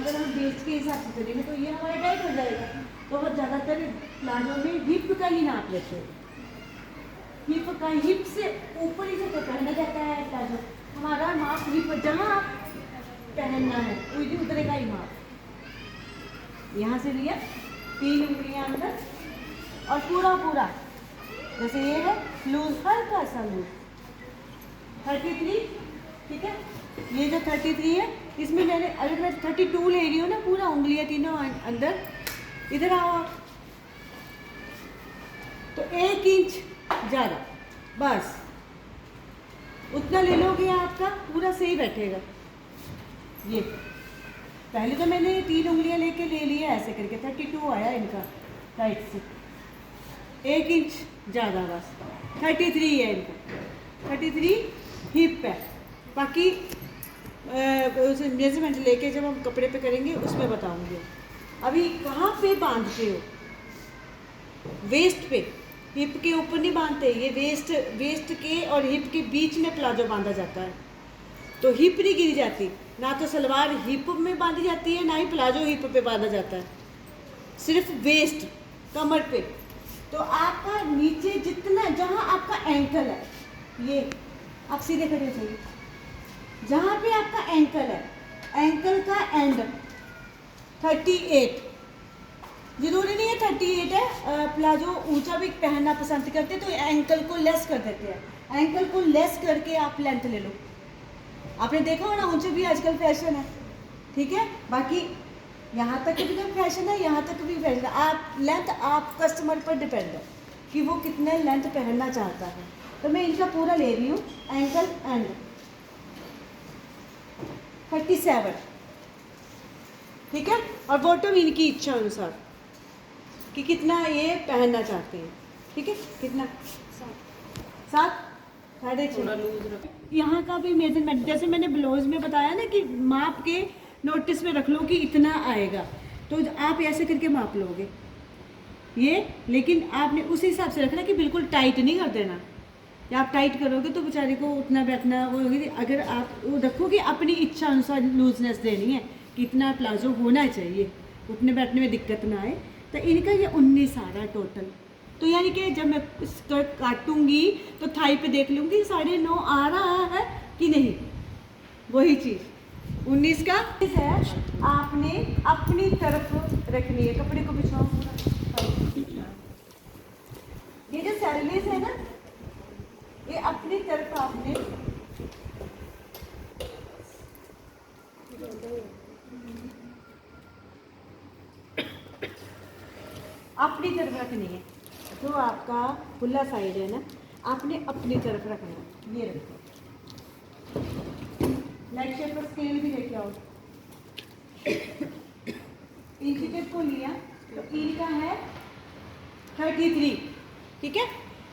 अगर हम वेस्ट के हिसाब से चलेंगे तो ये हमारा टाइट हो जाएगा। तो हम ज़्यादातर प्लाजो में हिप का ही नाप लेते हैं। हिप का, हिप से ऊपर ही से तो पहना जाता है प्लाजो। हमारा माप हिप जहाँ आप पहनना है उधर का ही माप। यहाँ से लिया 3 उंगलियाँ अंदर और पूरा पूरा, जैसे ये है लूज, हल्का सा लूज 33, ठीक है। ये जो 33 है इसमें मैंने, अगर मैं 32 ले रही हूँ ना, पूरा उंगलियाँ तीनों अंदर, इधर आओ आप, तो 1 इंच ज़्यादा, बस उतना ले लोगे, आपका पूरा सही बैठेगा। ये पहले तो मैंने 3 उंगलियाँ लेके ले लिया ऐसे करके, 32 आया इनका राइट से, 1 इंच ज़्यादा बस, 33 है इनका, 33 हिप है। बाकी उस मेजरमेंट लेके जब हम कपड़े पे करेंगे उसमें बताऊंगी। अभी कहाँ पे बांधते हो? वेस्ट पे, हिप के ऊपर नहीं बांधते, ये वेस्ट के और हिप के बीच में प्लाजो बांधा जाता है। तो हिप नहीं गिरी जाती, ना तो सलवार हिप में बांधी जाती है, ना ही प्लाजो हिप पे बांधा जाता है, सिर्फ वेस्ट कमर पे। तो आपका नीचे जितना, जहाँ आपका एंकल है, ये आप सीधे खड़े चाहिए, जहाँ पे आपका एंकल है, एंकल का एंड 38, जरूरी नहीं है 38 है, प्लाजो ऊंचा भी पहनना पसंद करते हैं तो एंकल को लेस कर देते हैं, एंकल को लेस करके आप लेंथ ले लो। आपने देखा हो ना, ऊंचे भी आजकल फैशन है, ठीक है। बाकी यहाँ तक भी तो फैशन है, यहाँ तक भी फैशन है, आप लेंथ, आप कस्टमर पर डिपेंड है कि वो कितने लेंथ पहनना चाहता है। तो मैं इनका पूरा ले रही हूँ, एंकल एंड 37, ठीक है। और बॉटम इनकी इच्छा अनुसार कि कितना ये पहनना चाहते हैं, ठीक है। कितना? 7, 6.5। यहाँ का भी मेजरमेंट, जैसे मैंने ब्लाउज में बताया ना कि माप के नोटिस में रख लो कि इतना आएगा, तो आप ऐसे करके माप लोगे ये, लेकिन आपने उस हिसाब से रखना कि बिल्कुल टाइट नहीं कर देना, या आप टाइट करोगे तो बेचारे को उठना बैठना वो होगी। अगर आप वो रखोगे अपनी इच्छा अनुसार लूजनेस देनी है, कितना प्लाजो होना चाहिए, उठने बैठने में दिक्कत ना आए। तो इनका ये 19 आ रहा है टोटल। तो यानी कि जब मैं स्कर्ट काटूंगी तो थाई पे देख लूँगी 9.5 आ रहा है कि नहीं, वही चीज़ 19 का है। आपने अपनी तरफ रखनी है, कपड़े को बिछाओ पूरा। ये जो सैरलेस है ना, ये अपनी तरफ आपने अपनी तरफ रखनी है। जो आपका खुला साइड है ना, आपने अपनी तरफ रखना है। ये रखो, लाइक शेप पर स्केल भी लेके आओ। इंची टेप को लिया तो इनका है 33, ठीक है।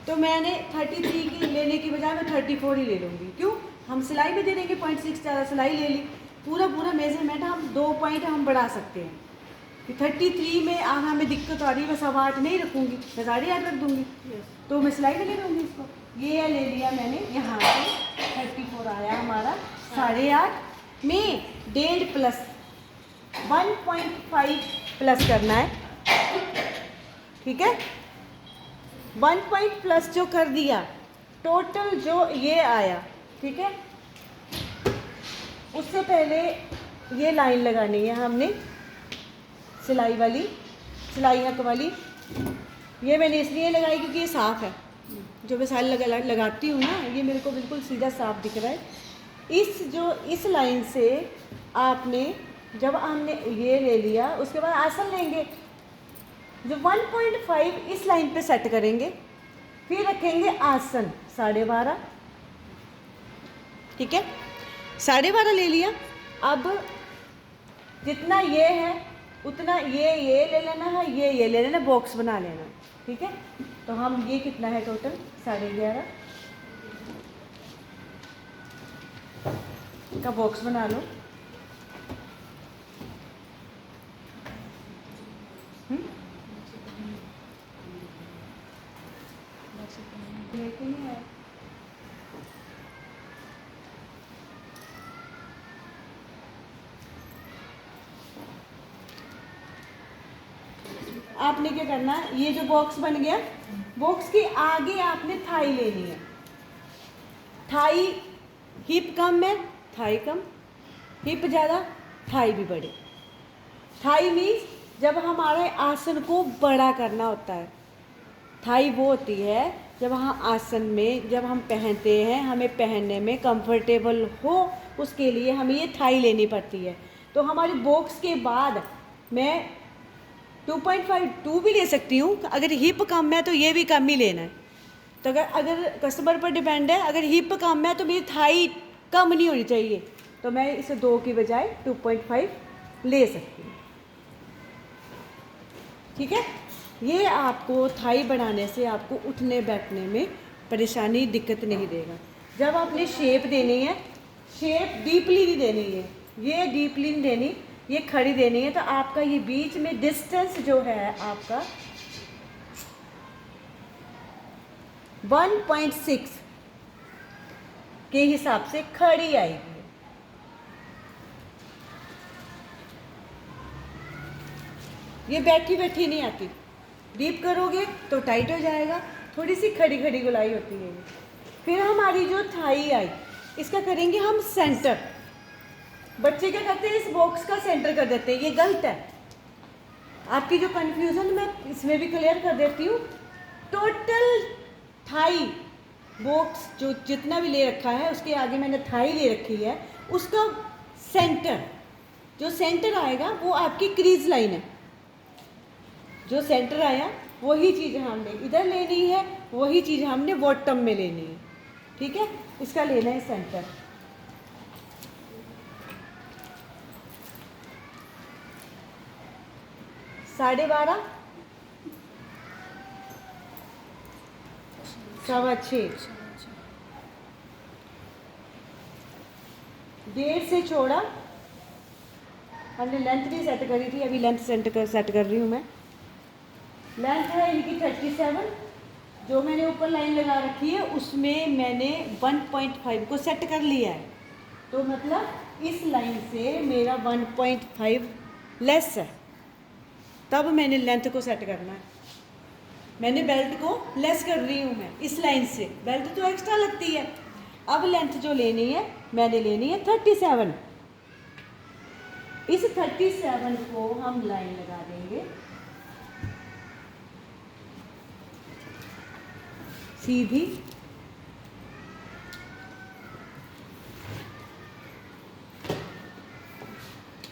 तो मैंने 33 की लेने की बजाय मैं 34 ही ले लूँगी। क्यों? हम सिलाई भी दे देंगे, 0.6 ज़्यादा सिलाई ले ली, पूरा मेजरमेंट हम 2 पॉइंट हम बढ़ा सकते हैं कि 33 में हमें दिक्कत आ रही है, मैं 8.25 नहीं रखूँगी, मैं 8.5 रख दूँगी, तो मैं सिलाई में ले लूँगी इसको। ये ले लिया मैंने, यहाँ से 34 आया हमारा, 8.5 में 1.5 प्लस 1.5 प्लस करना है, ठीक है। 1 प्लस जो कर दिया, टोटल जो ये आया, ठीक है। उससे पहले ये लाइन लगानी है हमने, सिलाई वाली, सिलाई हक वाली। ये मैंने इसलिए लगाई क्योंकि ये साफ़ है, जो मैं साल लगाती हूँ ना, ये मेरे को बिल्कुल सीधा साफ दिख रहा है। इस लाइन से आपने, जब हमने ये ले लिया, उसके बाद आसन लेंगे, जो 1.5 इस लाइन पे सेट करेंगे, फिर रखेंगे आसन 12.5, ठीक है। 12.5 ले लिया। अब जितना ये है उतना ये ले लेना है, ये ले लेना, बॉक्स बना लेना, ठीक है। तो हम ये कितना है टोटल 11.5 का बॉक्स बना लो। लेकिन है आपने क्या करना है, ये जो बॉक्स बन गया, बॉक्स के आगे आपने थाई लेनी है। थाई, हिप कम है, थाई कम, हिप ज़्यादा, थाई भी बड़े। थाई मीन्स जब हमारे आसन को बड़ा करना होता है। थाई वो होती है जब हम आसन में, जब हम पहनते हैं, हमें पहनने में कंफर्टेबल हो, उसके लिए हमें ये थाई लेनी पड़ती है। तो हमारी बॉक्स के बाद मैं 2.5 भी ले सकती हूँ। अगर हिप कम है तो ये भी कम ही लेना है। तो अगर कस्टमर पर डिपेंड है, अगर हिप कम है तो मेरी थाई कम नहीं होनी चाहिए, तो मैं इसे 2 की बजाय 2.5 ले सकती हूँ। ठीक है, ये आपको थाई बढ़ाने से आपको उठने बैठने में परेशानी, दिक्कत नहीं देगा। जब आपने शेप देनी है, शेप डीपली नहीं देनी है, ये डीपली नहीं देनी, ये खड़ी देनी है, तो आपका ये बीच में डिस्टेंस जो है आपका 1.6 के हिसाब से खड़ी आएगी। ये बैठी बैठी नहीं आती, डीप करोगे तो टाइट हो जाएगा, थोड़ी सी खड़ी खड़ी गुलाई होती है। फिर हमारी जो थाई आई, इसका करेंगे हम सेंटर। बच्चे क्या करते हैं, इस बॉक्स का सेंटर कर देते हैं, ये गलत है। आपकी जो कन्फ्यूज़न मैं इसमें भी क्लियर कर देती हूँ। टोटल थाई बॉक्स जो जितना भी ले रखा है, उसके आगे मैंने थाई ले रखी है, उसका सेंटर, जो सेंटर आएगा वो आपकी क्रीज लाइन है। जो सेंटर आया वही चीज़ हमने इधर लेनी है, वही चीज़ हमने बॉटम में लेनी है। ठीक है, इसका लेना है सेंटर। साढ़े 12, 6:15, 1.5 से चौड़ा। हमने लेंथ भी सेट करी थी, अभी लेंथ सेट कर रही हूँ मैं। लेंथ है इनकी 37, जो मैंने ऊपर लाइन लगा रखी है उसमें मैंने 1.5 को सेट कर लिया है। तो मतलब इस लाइन से मेरा 1.5 लेस है, तब मैंने लेंथ को सेट करना है। मैंने बेल्ट को लेस कर रही हूँ मैं इस लाइन से, बेल्ट तो एक्स्ट्रा लगती है। अब लेंथ जो लेनी है, मैंने लेनी है 37। इस 37 को हम लाइन लगा देंगे सीधी।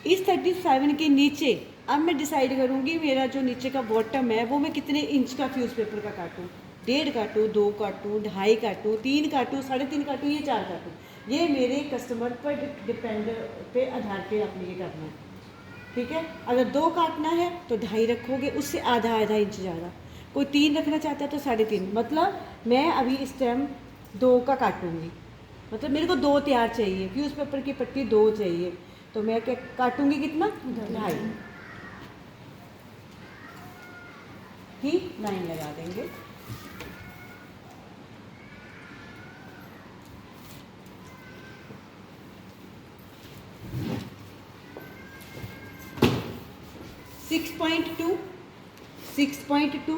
इस 37 के नीचे अब मैं डिसाइड करूँगी मेरा जो नीचे का बॉटम है वो मैं कितने इंच का फ्यूज़ पेपर का काटूँ। 1.5 काटूँ, 2 काटूँ, 2.5 काटूँ, 3 काटूँ, 3.5 काटूँ, ये 4 काटूँ। ये मेरे कस्टमर पर डिपेंड पे आधार पे आपने ये करना है। ठीक है, अगर 2 काटना है तो 2.5 रखोगे, उससे आधा इंच ज़्यादा। कोई 3 रखना चाहता है तो 3.5। मतलब मैं अभी इस टाइम 2 का काटूँगी, मतलब मेरे को 2 तैयार चाहिए, फ्यूज़ पेपर की पट्टी 2 चाहिए, तो मैं क्या काटूँगी, कितना, 2.5 ही लाइन लगा देंगे। .2, 6.2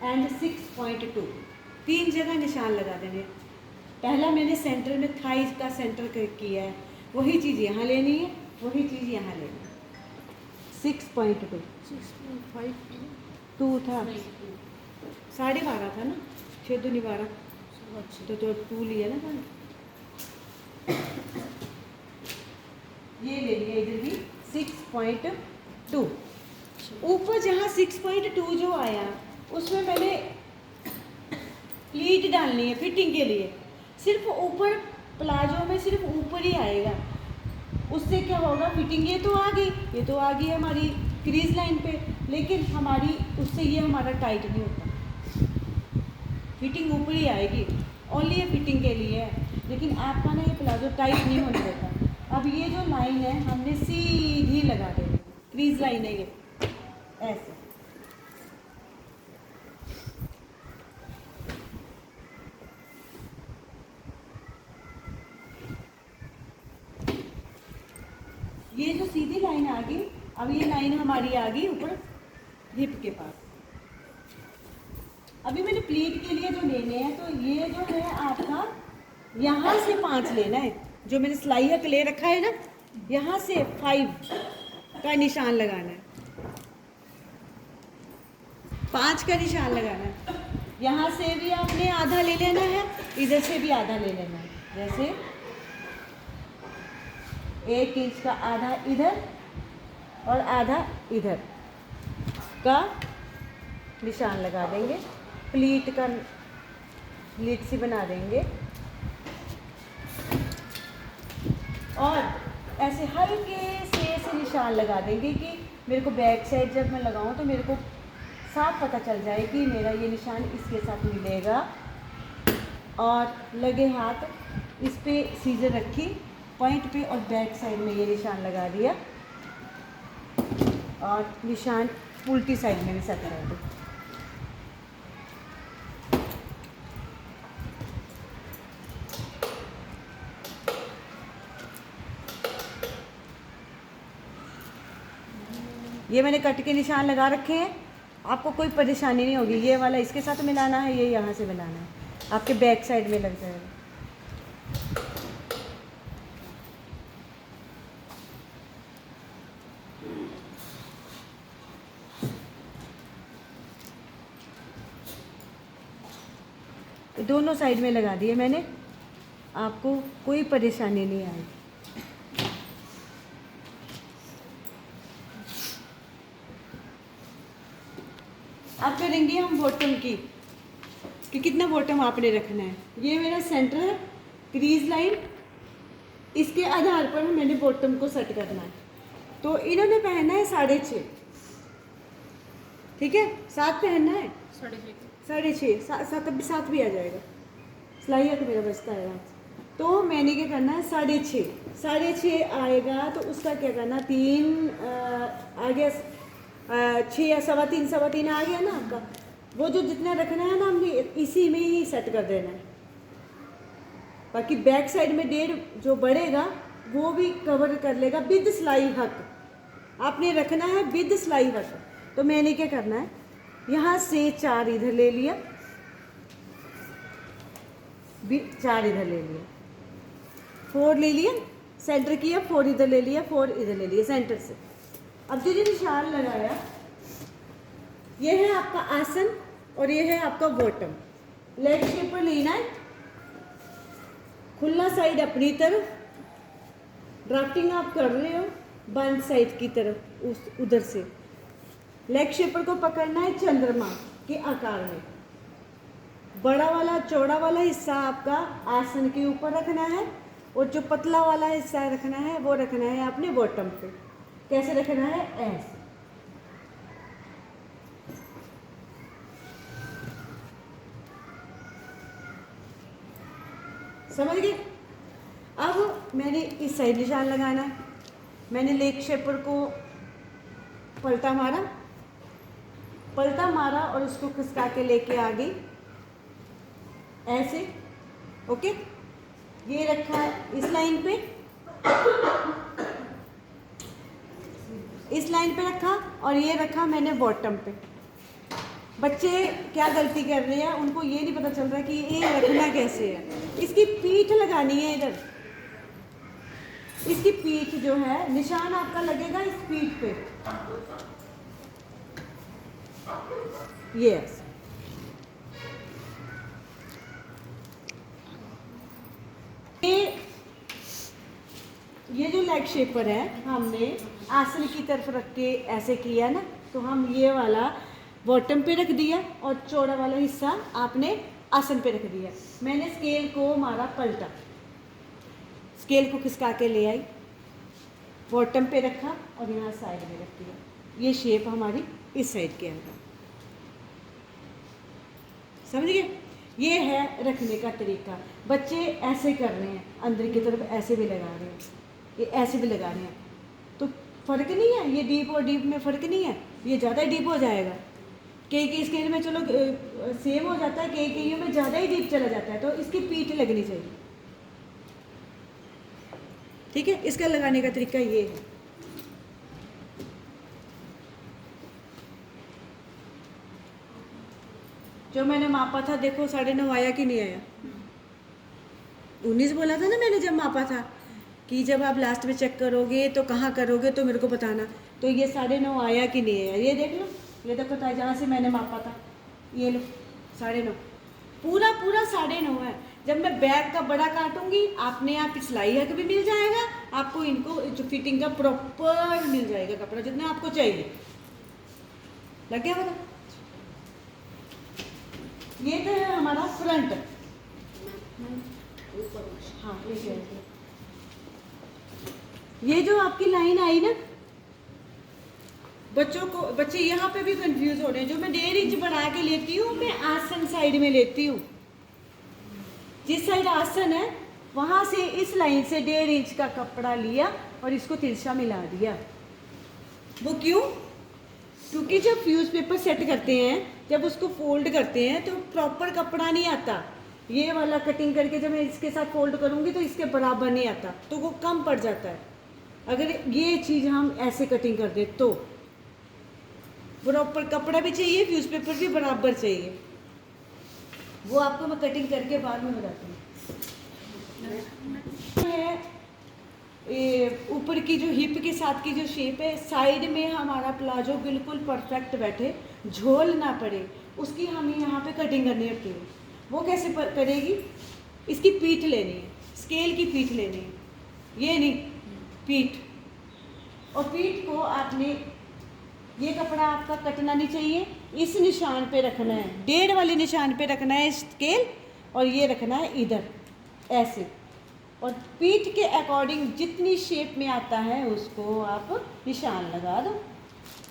एंड 6.2, 3 जगह निशान लगा देंगे। पहला मैंने सेंटर में थाई का सेंटर किया है, वही चीज़ यहाँ लेनी है, वही चीज़ यहाँ लेनी है। 6.2, 2 था, 12.5 था ना, 6 दूनी 12, तो 2 लिया ना मैंने। ये ले लिया इधर भी 6.2। ऊपर जहाँ 6.2 जो आया उसमें मैंने प्लीट डालनी है फिटिंग के लिए। सिर्फ ऊपर प्लाजो में सिर्फ ऊपर ही आएगा, उससे क्या होगा, फिटिंग ये तो आ गई हमारी क्रीज लाइन पे, लेकिन हमारी उससे ये हमारा टाइट नहीं होता। फिटिंग ऊपर ही आएगी, ओनली ये फिटिंग के लिए है, लेकिन आपका ना ये प्लाजो टाइट नहीं होने देता। अब ये जो लाइन है हमने सीधी लगा देनी, क्रीज लाइन है ये ऐसे। ये जो सीधी लाइन आ गई, अब ये लाइन हमारी आ गई ऊपर हिप के पास। अभी मैंने प्लीट के लिए जो लेने हैं, तो ये जो है आपका यहाँ से 5 लेना है, जो मैंने सिलाई हक ले रखा है ना, यहाँ से 5 का निशान लगाना है, 5 का निशान लगाना है। यहाँ से भी आपने आधा ले लेना है, इधर से भी आधा ले लेना है। जैसे 1 इंच का आधा इधर और आधा इधर का निशान लगा देंगे, प्लीट का प्लीट सी बना देंगे। और ऐसे हल्के से ऐसे निशान लगा देंगे कि मेरे को बैक साइड जब मैं लगाऊं तो मेरे को साफ पता चल जाए कि मेरा ये निशान इसके साथ मिलेगा। और लगे हाथ इस पे सीजर रखी पॉइंट पे और बैक साइड में ये निशान लगा दिया और निशान उल्टी साइड में भी सेट कर दो। ये मैंने कट के निशान लगा रखे हैं, आपको कोई परेशानी नहीं होगी। ये वाला इसके साथ मिलाना है, ये यहाँ से मिलाना है, आपके बैक साइड में लग जाएगा। दोनों साइड में लगा दिए मैंने, आपको कोई परेशानी नहीं आएगी। अब करेंगे हम बॉटम की, कि कितना बॉटम आपने रखना है। ये मेरा सेंटर है, क्रीज लाइन, इसके आधार पर मैंने बॉटम को सेट करना है। तो इन्होंने पहनना है 6.5, ठीक है, 7 पहनना है, 6.5 7 भी आ जाएगा, सिलाई का मेरा बचता है आज। तो मैंने क्या करना है, 6.5 आएगा तो उसका क्या करना, 3 आ गया, 6 या 3.25 आ गया ना आपका। वो जो जितना रखना है ना हमने इसी में ही सेट कर देना है। बाकी बैक साइड में 1.5 जो बढ़ेगा वो भी कवर कर लेगा विद सिलाई हक। आपने रखना है विद सिलाई हक। तो मैंने क्या करना है, यहाँ से 4 इधर ले लिया, 4 इधर ले लिया, 4 ले लिया, सेंटर किया, 4 इधर ले लिया, 4 इधर ले लिया सेंटर से। अब जो निशान लगाया, ये है आपका आसन और ये है आपका बॉटम। लेग शेप पर लेना है, खुला साइड अपनी तरफ, ड्राफ्टिंग आप कर रहे हो बंद साइड की तरफ, उस उधर से लेग शेपर को पकड़ना है चंद्रमा के आकार में। बड़ा वाला चौड़ा वाला हिस्सा आपका आसन के ऊपर रखना है और जो पतला वाला हिस्सा रखना है वो रखना है आपने बॉटम पे। कैसे रखना है, ऐसे। समझ गए। अब मैंने इस साइड निशान लगाना है। मैंने लेग शेपर को पलटा मारा और उसको खिसका के लेके आ गई ऐसे। ओके, ये रखा है इस लाइन पे, इस लाइन पे रखा और ये रखा मैंने बॉटम पे। बच्चे क्या गलती कर रहे हैं, उनको ये नहीं पता चल रहा कि ये रखना कैसे है। इसकी पीठ लगानी है इधर, इसकी पीठ जो है निशान आपका लगेगा इस पीठ पे, यस। ये जो लेग शेपर है हमने आसन की तरफ रख के ऐसे किया ना, तो हम ये वाला बॉटम पे रख दिया और चौड़ा वाला हिस्सा आपने आसन पे रख दिया। मैंने स्केल को मारा पलटा, स्केल को खिसका के ले आई, बॉटम पे रखा और यहाँ साइड में रख दिया। ये शेप हमारी इस साइड के अंदर, समझ गए। ये है रखने का तरीका। बच्चे ऐसे कर रहे हैं, अंदर की तरफ ऐसे भी लगा रहे हैं, ये ऐसे भी लगा रहे हैं, तो फ़र्क नहीं है। ये डीप और डीप में फ़र्क नहीं है, ये ज़्यादा डीप हो जाएगा। कई स्केल में चलो सेम हो जाता है, कई में ज़्यादा ही डीप चला जाता है, तो इसकी पीठ लगनी चाहिए। ठीक है, इसका लगाने का तरीका ये है। जो मैंने मापा था देखो 9.5 आया कि नहीं आया? 19 बोला था ना मैंने जब मापा था कि जब आप लास्ट में चेक करोगे तो कहाँ करोगे तो मेरे को बताना। तो ये 9.5 आया कि नहीं आया, ये देख लो। ये देखो था जहाँ से मैंने मापा था, ये लो 9.5, पूरा पूरा 9.5 है। जब मैं बैक का बड़ा काटूंगी आपने आप सिलाई हक भी मिल जाएगा, आपको इनको जो फिटिंग का प्रॉपर मिल जाएगा कपड़ा जितना आपको चाहिए। लग गया पता? ये तो है हमारा फ्रंट। हाँ ये जो आपकी लाइन आई ना, बच्चे यहाँ पे भी कंफ्यूज हो रहे हैं। जो मैं 1.5 इंच बढ़ा के लेती हूँ मैं आसन साइड में लेती हूँ। जिस साइड आसन है वहाँ से इस लाइन से 1.5 इंच का कपड़ा लिया और इसको तिरछा मिला दिया। वो क्यों? क्योंकि जब फ्यूज पेपर सेट करते हैं, जब उसको फोल्ड करते हैं तो प्रॉपर कपड़ा नहीं आता। ये वाला कटिंग करके जब मैं इसके साथ फोल्ड करूँगी तो इसके बराबर नहीं आता, तो वो कम पड़ जाता है। अगर ये चीज़ हम ऐसे कटिंग कर दे तो प्रॉपर कपड़ा भी चाहिए, फ्यूज पेपर भी बराबर चाहिए। वो आपको मैं कटिंग करके बाद में बताती हूँ। ऊपर की जो हिप के साथ की जो शेप है, साइड में हमारा प्लाजो बिल्कुल परफेक्ट बैठे, झोल ना पड़े, उसकी हमें यहाँ पे कटिंग करनी होती है। वो कैसे करेगी? इसकी पीठ लेनी है, स्केल की पीठ लेनी है, ये नहीं पीठ। और पीठ को आपने, ये कपड़ा आपका कटना नहीं चाहिए, इस निशान पे रखना है, 1.5 वाले निशान पे रखना है स्केल, और ये रखना है इधर ऐसे। और पीठ के अकॉर्डिंग जितनी शेप में आता है उसको आप निशान लगा दो।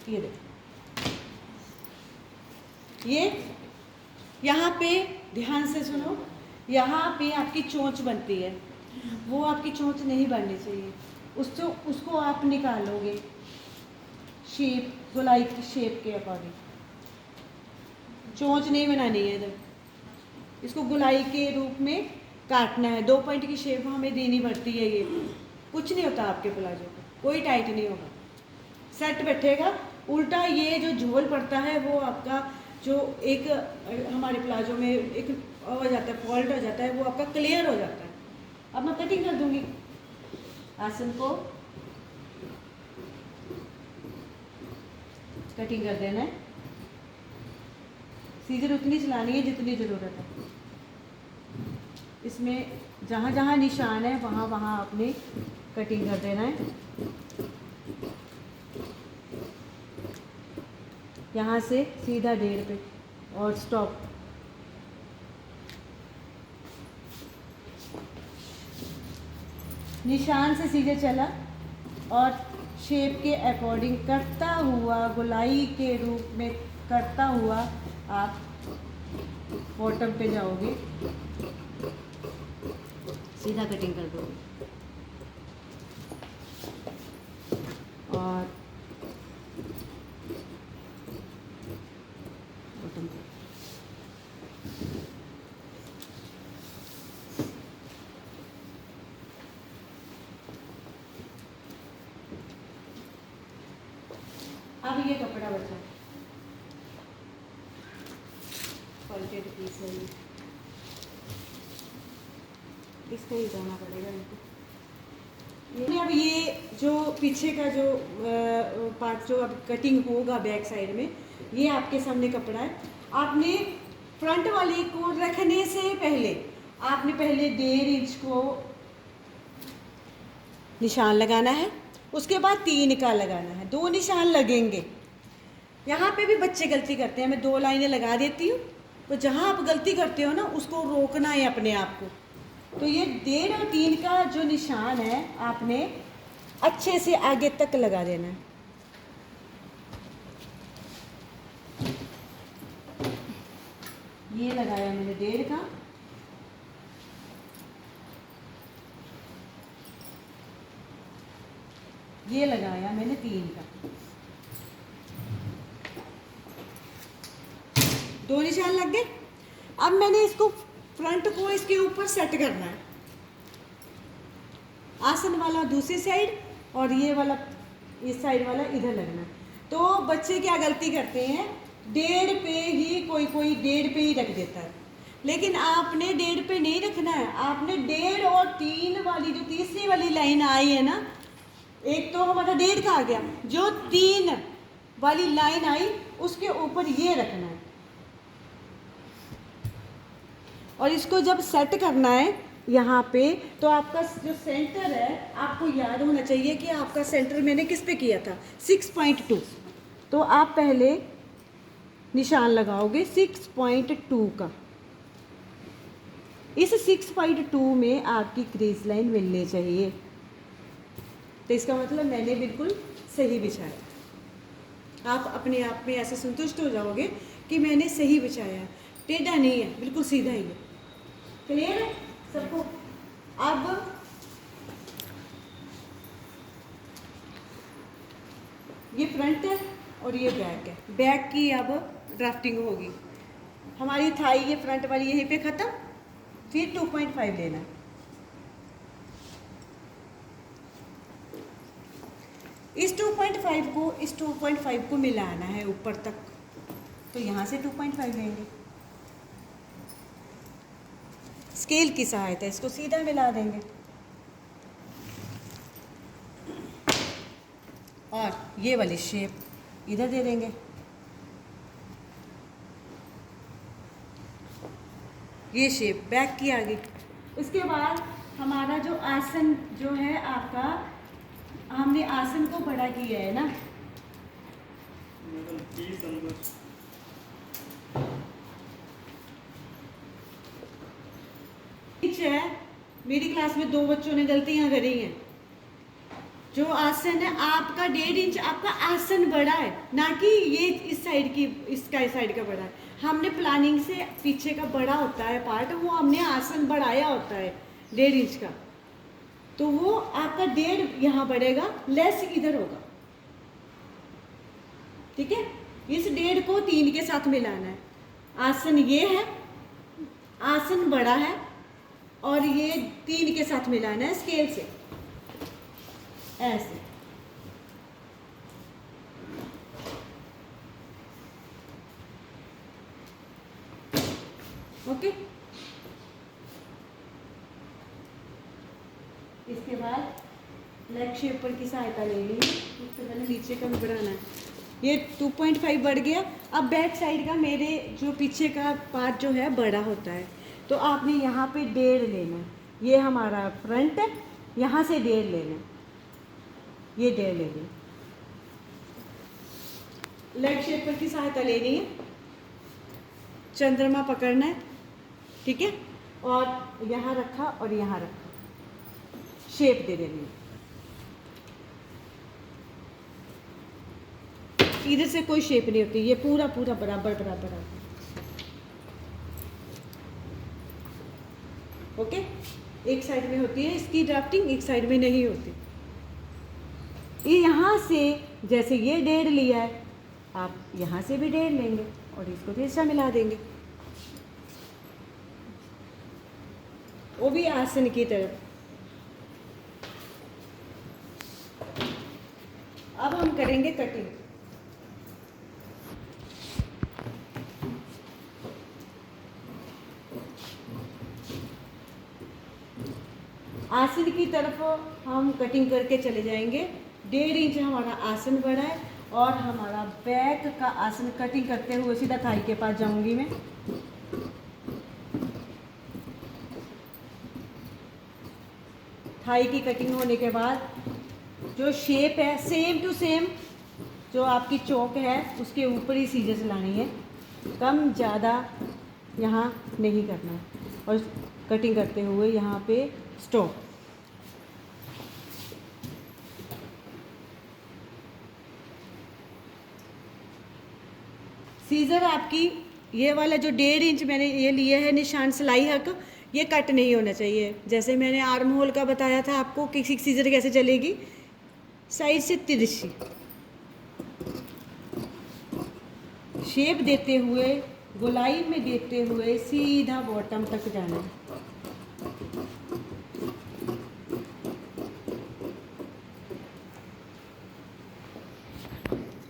ये देखो, ये यहाँ पे ध्यान से सुनो, यहाँ पे आपकी चोंच बनती है, वो आपकी चोंच नहीं बननी चाहिए। उसको आप निकालोगे शेप, गोलाई की शेप के अकॉर्डिंग। चोंच नहीं बनानी है इधर, इसको गोलाई के रूप में काटना है। 2 पॉइंट की शेप हमें देनी पड़ती है। ये कुछ नहीं होता आपके प्लाजो को, कोई टाइट नहीं होगा, सेट बैठेगा। उल्टा ये जो झोल पड़ता है वो आपका जो एक हमारे प्लाजो में एक हो जाता है, फॉल्ट हो जाता है, वो आपका क्लियर हो जाता है। अब मैं कटिंग कर दूंगी। आसन को कटिंग कर देना है, सीजर उतनी चलानी है जितनी ज़रूरत है। इसमें जहाँ जहाँ निशान है वहाँ वहाँ आपने कटिंग कर देना है। यहाँ से सीधा 1.5 पे और स्टॉप। निशान से सीधे चला और शेप के अकॉर्डिंग करता हुआ, गोलाई के रूप में करता हुआ आप बॉटम पे जाओगे, सीधा कटिंग कर दोगे और बॉटम पे। अब ये कपड़ा बचा, पॉलिटेड पीस है ये, इसको ही उठाना पड़ेगा इनको। अब ये जो पीछे का जो पार्ट जो अब कटिंग होगा बैक साइड में, ये आपके सामने कपड़ा है। आपने फ्रंट वाले को रखने से पहले आपने पहले 1.5 इंच को निशान लगाना है, उसके बाद 3 का लगाना है। 2 निशान लगेंगे। यहाँ पे भी बच्चे गलती करते हैं, मैं 2 लाइनें लगा देती हूँ, तो जहाँ आप गलती करते हो ना उसको रोकना है अपने आप को। तो ये 1.5 और 3 का जो निशान है आपने अच्छे से आगे तक लगा देना है। ये लगाया मैंने 1.5 का, ये लगाया मैंने 3 का। 2 निशान लग गए। अब मैंने इसको फ्रंट को इसके ऊपर सेट करना है, आसन वाला दूसरी साइड और ये वाला इस साइड वाला इधर लगना है। तो बच्चे क्या गलती करते हैं, डेढ़ पे ही कोई कोई डेढ़ पे ही रख देता है, लेकिन आपने डेढ़ पे नहीं रखना है। आपने डेढ़ और 3 वाली जो तीसरी वाली लाइन आई है ना, एक तो हमारा डेढ़ का आ गया, जो 3 वाली लाइन आई उसके ऊपर ये रखना है। और इसको जब सेट करना है यहाँ पे, तो आपका जो सेंटर है आपको याद होना चाहिए कि आपका सेंटर मैंने किस पे किया था, 6.2। तो आप पहले निशान लगाओगे 6.2 का। इस 6.2 में आपकी क्रीज लाइन मिलनी चाहिए। तो इसका मतलब मैंने बिल्कुल सही बिछाया। आप अपने आप में ऐसे संतुष्ट हो जाओगे कि मैंने सही बिछाया है, टेढ़ा नहीं है, बिल्कुल सीधा ही है। क्लियर है सबको? अब ये फ्रंट है और ये बैक है। बैक की अब ड्राफ्टिंग होगी। हमारी थाई ये फ्रंट वाली यहीं पे ख़त्म, फिर 2.5 लेना है। इस 2.5 को मिलाना है ऊपर तक, तो यहाँ से 2.5 लेंगे। स्केल की सहायता इसको सीधा मिला देंगे और ये वाली शेप इधर दे देंगे। ये शेप बैक की आ गई। उसके बाद हमारा जो आसन जो है आपका, हमने आसन को बड़ा किया है ना, है। मेरी क्लास में 2 बच्चों ने गलतियां करी हैं। जो आसन है आपका 1.5 इंच, आपका आसन बड़ा है, ना कि ये इस साइड की, इसका इस साइड का बड़ा है। हमने प्लानिंग से पीछे का बड़ा होता है पार्ट, वो हमने आसन बढ़ाया होता है 1.5 इंच का, तो वो आपका 1.5 यहाँ बढ़ेगा, लेस इधर होगा। ठीक है, इस 1.5 को 3 के साथ मिलाना है। आसन ये है, आसन बड़ा है और ये 3 के साथ मिलाना है स्केल से, ऐसे। ओके, इसके बाद लेग शेपर की सहायता ले ली। उससे पहले नीचे का भी बढ़ाना है। ये 2.5 बढ़ गया। अब बैक साइड का मेरे जो पीछे का पार्ट जो है बड़ा होता है, तो आपने यहाँ पे 1.5 लेना है। ये हमारा फ्रंट है, यहाँ से 1.5 लेना है, ये 1.5 ले लें। लेग शेपर की सहायता लेनी है, चंद्रमा पकड़ना है, ठीक है, और यहाँ रखा और यहाँ रखा, शेप दे देनी है। इधर से कोई शेप नहीं होती, ये पूरा पूरा बराबर बराबर आता है। ओके, एक साइड में होती है इसकी ड्राफ्टिंग, एक साइड में नहीं होती। ये यहाँ से जैसे ये 1.5 लिया है, आप यहाँ से भी 1.5 लेंगे और इसको तीसरा मिला देंगे, वो भी आसन की तरफ। अब हम करेंगे कटिंग। आसन की तरफ हम कटिंग करके चले जाएंगे। 1.5 इंच हमारा आसन बड़ा है और हमारा बैक का आसन कटिंग करते हुए सीधा थाई के पास जाऊंगी मैं। थाई की कटिंग होने के बाद जो शेप है सेम टू सेम, जो आपकी चौक है उसके ऊपर ही सीजर चलानी है, कम ज़्यादा यहाँ नहीं करना है। और कटिंग करते हुए यहाँ पे स्टॉप। सीजर आपकी ये वाला जो 1.5 इंच मैंने ये लिया है निशान सिलाई हक, ये कट नहीं होना चाहिए। जैसे मैंने आर्म होल का बताया था आपको कि सीजर कैसे चलेगी, साइड से तिरछी शेप देते हुए, गोलाई में देते हुए सीधा बॉटम तक जाना है।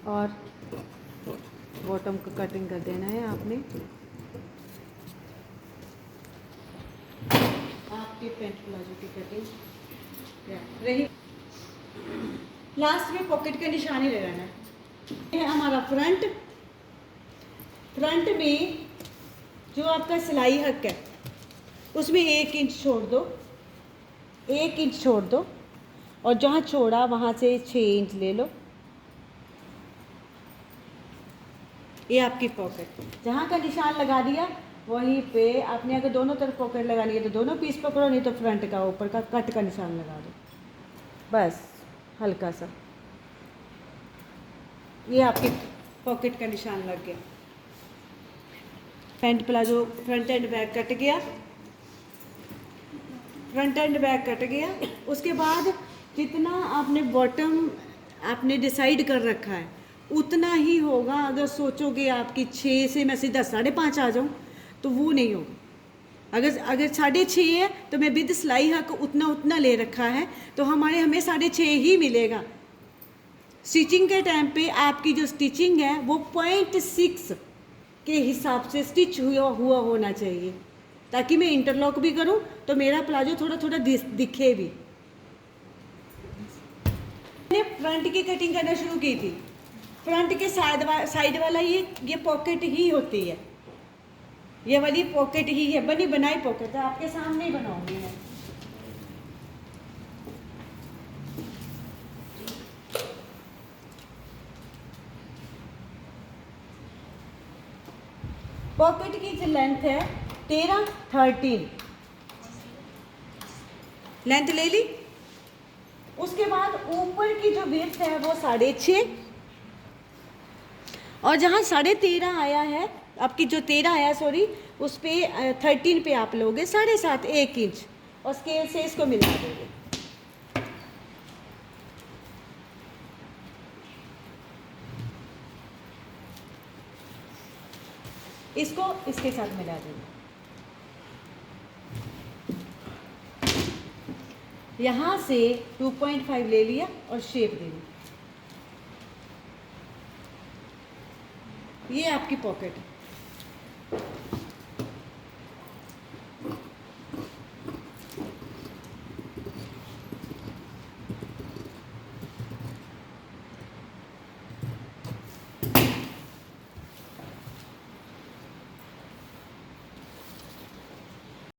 और बॉटम को कटिंग कर देना है आपने। आपके पैंट प्लाजो की कटिंग रही। लास्ट में पॉकेट का निशान ही लगाना है। ये है हमारा फ्रंट। फ्रंट में जो आपका सिलाई हक है उसमें 1 इंच छोड़ दो, 1 इंच छोड़ दो, और जहाँ छोड़ा वहाँ से 6 इंच ले लो। ये आपकी पॉकेट। जहाँ का निशान लगा दिया वहीं पे आपने अगर दोनों तरफ पॉकेट लगानी है तो दोनों पीस पकड़ो, नहीं तो फ्रंट का ऊपर का कट का निशान लगा दो, बस हल्का सा। ये आपकी पॉकेट का निशान लग गया। Pant palazzo front end back cut गया, फ्रंट एंड बैक कट गया। उसके बाद जितना आपने बॉटम आपने डिसाइड कर रखा है उतना ही होगा। अगर सोचोगे आपकी 6 से मैं सीधा 5.5 आ जाऊँ तो वो नहीं होगा। अगर 6.5 है तो मैं विद सिलाई हक उतना ले रखा है तो हमें 6.5 ही मिलेगा। स्टिचिंग के टाइम पे आपकी जो स्टिचिंग है वो 0.6 के हिसाब से स्टिच हुआ होना चाहिए, ताकि मैं इंटरलॉक भी करूं तो मेरा प्लाजो थोड़ा दिखे भी। मैंने फ्रंट की कटिंग करना शुरू की थी। फ्रंट के साइड वाला ये पॉकेट ही होती है, ये वाली पॉकेट ही है, बनी बनाई पॉकेट है। आपके सामने ही बनाऊंगी मैं। पॉकेट की जो लेंथ है 13 लेंथ ले ली। उसके बाद ऊपर की जो विड्थ है वो 6.5, और जहाँ 13.5 आया है आपकी जो 13 आया सॉरी, उस पे 13 पे आप लोगे 7.5 1 इंच, और स्केल से इसको मिला दोगे। इसको इसके साथ मिला देंगे। यहाँ से 2.5 ले लिया और शेप दे दी। ये आपकी पॉकेट है।